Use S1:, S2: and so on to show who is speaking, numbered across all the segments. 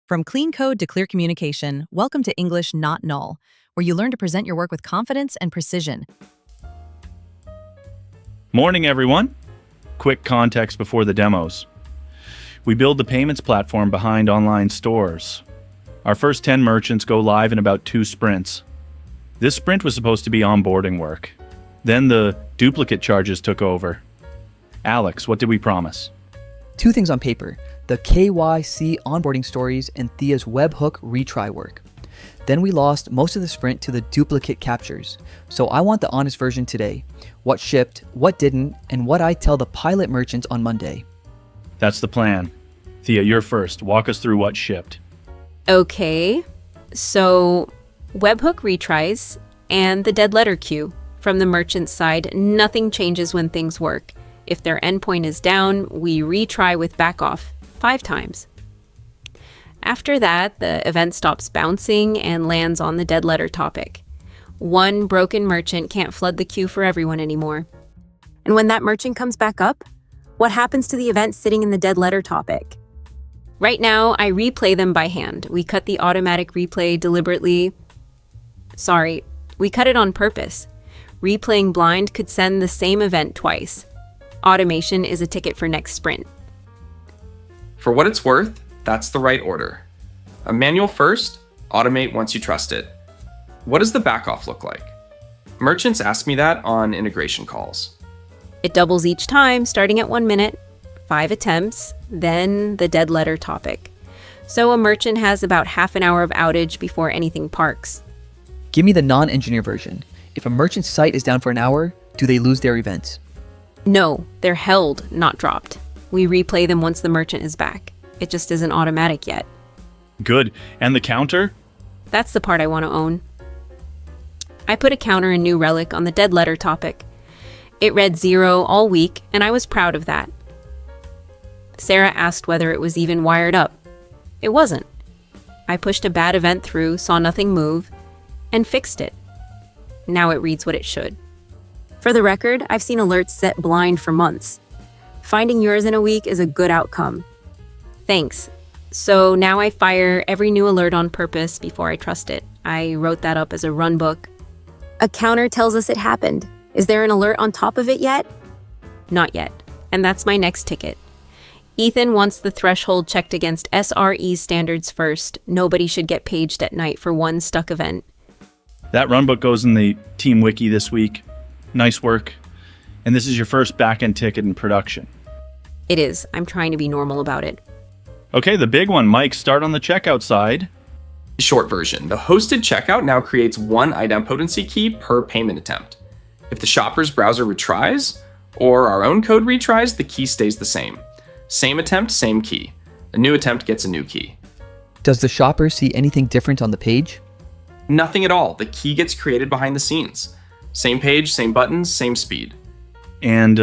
S1: From clean code to clear communication, welcome to English Not Null, where you learn to present your work with confidence and precision.
S2: Morning, everyone. Quick context before the demos. We build the payments platform behind online stores. Our first 10 merchants go live in about 2 sprints. This sprint was supposed to be onboarding work. Then the duplicate charges took over. Alex, what did we promise?
S3: 2 things on paper: the KYC onboarding stories and Thea's webhook retry work. Then we lost most of the sprint to the duplicate captures. So I want the honest version today. What shipped, what didn't, and what I tell the pilot merchants on Monday.
S2: That's the plan. Thea, you're first. Walk us through what shipped.
S4: Okay, so webhook retries and the dead letter queue. From the merchant side, nothing changes when things work. If their endpoint is down, we retry with backoff 5 times. After that, the event stops bouncing and lands on the dead letter topic. One broken merchant can't flood the queue for everyone anymore. And when that merchant comes back up, what happens to the event sitting in the dead letter topic? Right now, I replay them by hand. We cut the automatic replay deliberately. Sorry, we cut it on purpose. Replaying blind could send the same event twice. Automation is a ticket for next sprint.
S5: For what it's worth, that's the right order. A manual first, automate once you trust it. What does the backoff look like? Merchants ask me that on integration calls.
S4: It doubles each time, starting at 1 minute, 5 attempts, then the dead letter topic. So a merchant has about half an hour of outage before anything parks.
S3: Give me the non-engineer version. If a merchant's site is down for an hour, do they lose their events?
S4: No, they're held, not dropped. We replay them once the merchant is back. It just isn't automatic yet.
S2: Good. And the counter?
S4: That's the part I want to own. I put a counter in New Relic on the dead letter topic. It read 0 all week, and I was proud of that. Sarah asked whether it was even wired up. It wasn't. I pushed a bad event through, saw nothing move, and fixed it. Now it reads what it should. For the record, I've seen alerts set blind for months. Finding yours in a week is a good outcome. Thanks. So now I fire every new alert on purpose before I trust it. I wrote that up as a runbook. A counter tells us it happened. Is there an alert on top of it yet? Not yet. And that's my next ticket. Ethan wants the threshold checked against SRE standards first. Nobody should get paged at night for one stuck event.
S2: That runbook goes in the team wiki this week. Nice work. And this is your first backend ticket in production.
S4: It is. I'm trying to be normal about it.
S2: Okay, the big one. Mike, start on the checkout side.
S5: Short version, the hosted checkout now creates 1 idempotency key per payment attempt. If the shopper's browser retries, or our own code retries, the key stays the same. Same attempt, same key. A new attempt gets a new key.
S3: Does the shopper see anything different on the page?
S5: Nothing at all. The key gets created behind the scenes. Same page, same buttons, same speed.
S2: And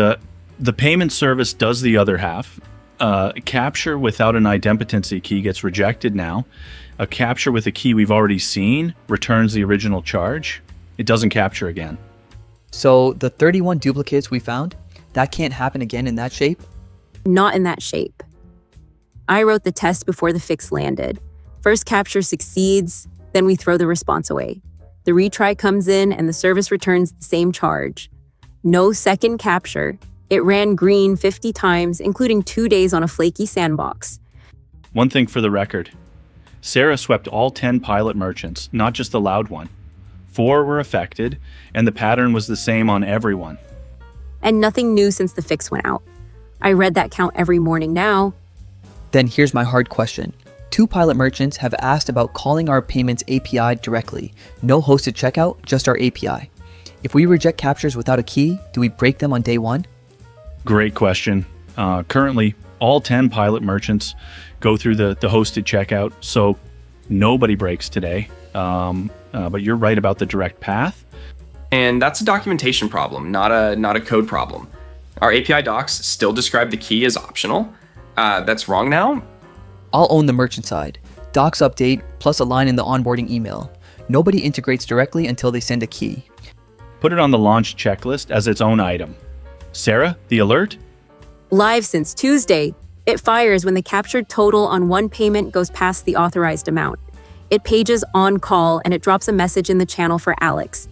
S2: the payment service does the other half. Capture without an idempotency key gets rejected now. A capture with a key we've already seen returns the original charge. It doesn't capture again.
S3: So the 31 duplicates we found, that can't happen again in that shape?
S4: Not in that shape. I wrote the test before the fix landed. First capture succeeds, then we throw the response away. The retry comes in and the service returns the same charge. No second capture. It ran green 50 times, including 2 days on a flaky sandbox.
S2: One thing for the record. Sarah swept all 10 pilot merchants, not just the loud one. 4 were affected, and the pattern was the same on everyone.
S4: And nothing new since the fix went out. I read that count every morning now.
S3: Then here's my hard question. 2 pilot merchants have asked about calling our payments API directly. No hosted checkout, just our API. If we reject captures without a key, do we break them on day 1?
S2: Great question. Currently, all 10 pilot merchants go through the hosted checkout, so nobody breaks today. But you're right about the direct path.
S5: And that's a documentation problem, not a code problem. Our API docs still describe the key as optional. That's wrong now.
S3: I'll own the merchant side. Docs update plus a line in the onboarding email. Nobody integrates directly until they send a key.
S2: Put it on the launch checklist as its own item. Sarah, the alert?
S4: Live since Tuesday. It fires when the captured total on one payment goes past the authorized amount. It pages on call and it drops a message in the channel for Alex.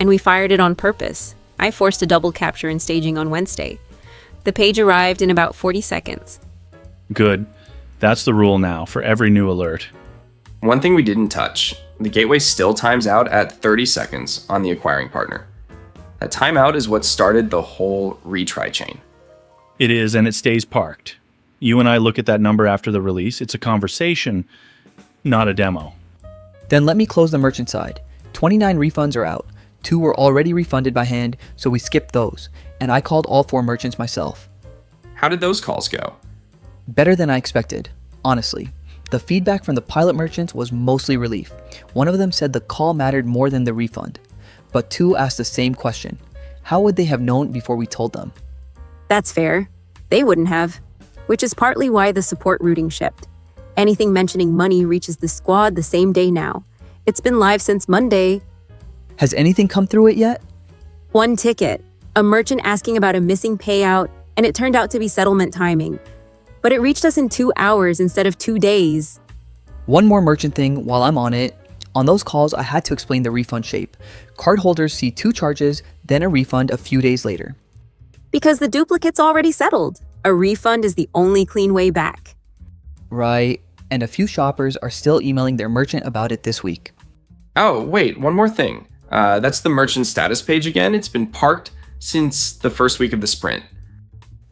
S4: And we fired it on purpose. I forced a double capture in staging on Wednesday. The page arrived in about 40 seconds.
S2: Good. That's the rule now for every new alert.
S5: One thing we didn't touch, the gateway still times out at 30 seconds on the acquiring partner. That timeout is what started the whole retry chain.
S2: It is, and it stays parked. You and I look at that number after the release. It's a conversation, not a demo.
S3: Then let me close the merchant side. 29 refunds are out. 2 were already refunded by hand, so we skipped those, and I called all 4 merchants myself.
S5: How did those calls go?
S3: Better than I expected, honestly. The feedback from the pilot merchants was mostly relief. One of them said the call mattered more than the refund, but 2 asked the same question. How would they have known before we told them?
S4: That's fair. They wouldn't have, which is partly why the support routing shipped. Anything mentioning money reaches the squad the same day now. It's been live since Monday.
S3: Has anything come through it yet?
S4: 1 ticket, a merchant asking about a missing payout, and it turned out to be settlement timing. But it reached us in 2 hours instead of 2 days.
S3: One more merchant thing while I'm on it. On those calls, I had to explain the refund shape. Cardholders see 2 charges, then a refund a few days later.
S4: Because the duplicate's already settled. A refund is the only clean way back.
S3: Right, and a few shoppers are still emailing their merchant about it this week.
S5: Oh, wait, one more thing. That's the merchant status page again. It's been parked since the first week of the sprint.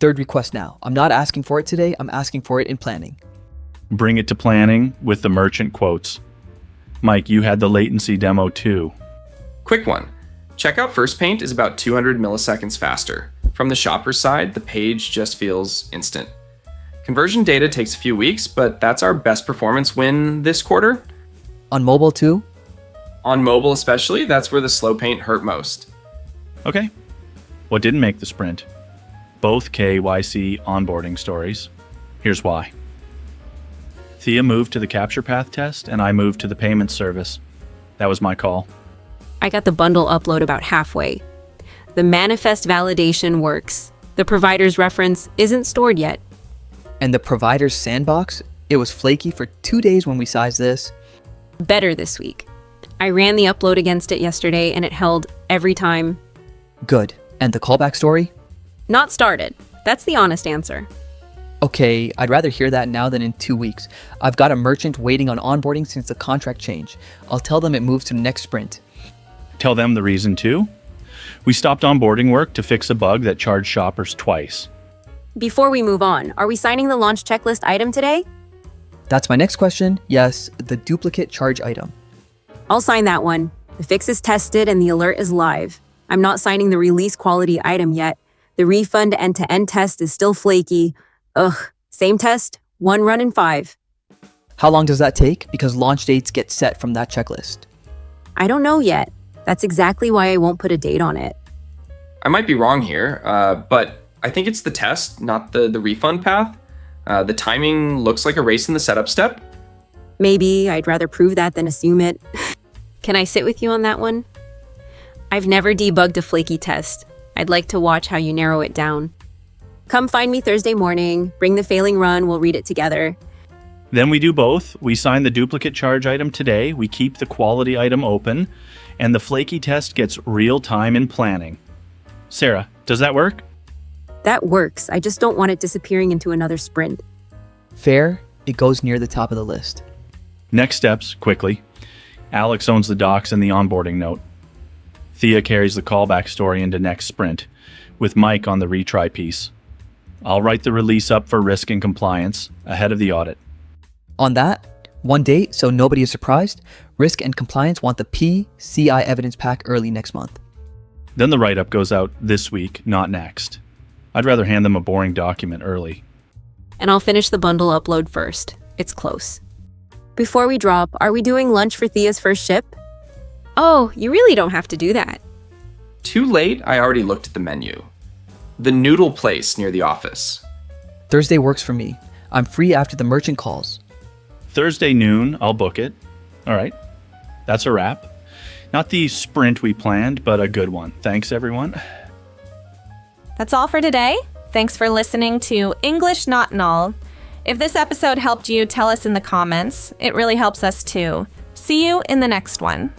S3: 3rd request now. I'm not asking for it today, I'm asking for it in planning.
S2: Bring it to planning with the merchant quotes. Mike, you had the latency demo too.
S5: Quick one. Checkout first paint is about 200 milliseconds faster. From the shopper's side, the page just feels instant. Conversion data takes a few weeks, but that's our best performance win this quarter.
S3: On mobile too?
S5: On mobile especially, that's where the slow paint hurt most.
S2: Okay. What didn't make the sprint? Both KYC onboarding stories. Here's why. Thea moved to the capture path test, and I moved to the payment service. That was my call.
S4: I got the bundle upload about halfway. The manifest validation works. The provider's reference isn't stored yet.
S3: And the provider's sandbox? It was flaky for 2 days when we sized this.
S4: Better this week. I ran the upload against it yesterday and it held every time.
S3: Good. And the callback story?
S4: Not started. That's the honest answer.
S3: Okay, I'd rather hear that now than in 2 weeks. I've got a merchant waiting on onboarding since the contract change. I'll tell them it moves to the next sprint.
S2: Tell them the reason too. We stopped onboarding work to fix a bug that charged shoppers twice.
S4: Before we move on, are we signing the launch checklist item today?
S3: That's my next question. Yes, the duplicate charge item.
S4: I'll sign that one. The fix is tested and the alert is live. I'm not signing the release quality item yet. The refund end-to-end test is still flaky. Ugh, same test, 1 run in 5.
S3: How long does that take? Because launch dates get set from that checklist.
S4: I don't know yet. That's exactly why I won't put a date on it.
S5: I might be wrong here, but I think it's the test, not the refund path. The timing looks like a race in the setup step.
S4: Maybe I'd rather prove that than assume it. Can I sit with you on that one? I've never debugged a flaky test. I'd like to watch how you narrow it down. Come find me Thursday morning, bring the failing run, we'll read it together.
S2: Then we do both. We sign the duplicate charge item today, we keep the quality item open, and the flaky test gets real time in planning. Sarah, does that work?
S4: That works, I just don't want it disappearing into another sprint.
S3: Fair, it goes near the top of the list.
S2: Next steps, quickly. Alex owns the docs and the onboarding note. Thea carries the callback story into next sprint, with Mike on the retry piece. I'll write the release up for risk and compliance ahead of the audit.
S3: On that, one date so nobody is surprised, risk and compliance want the PCI evidence pack early next month.
S2: Then the write-up goes out this week, not next. I'd rather hand them a boring document early.
S4: And I'll finish the bundle upload first. It's close. Before we drop, are we doing lunch for Thea's first ship? Oh, you really don't have to do that.
S5: Too late, I already looked at the menu. The noodle place near the office.
S3: Thursday works for me. I'm free after the merchant calls.
S2: Thursday noon, I'll book it. All right, that's a wrap. Not the sprint we planned, but a good one. Thanks, everyone.
S1: That's all for today.
S6: Thanks for listening to English Not Null. If this episode helped you, tell us in the comments. It really helps us too. See you in the next one.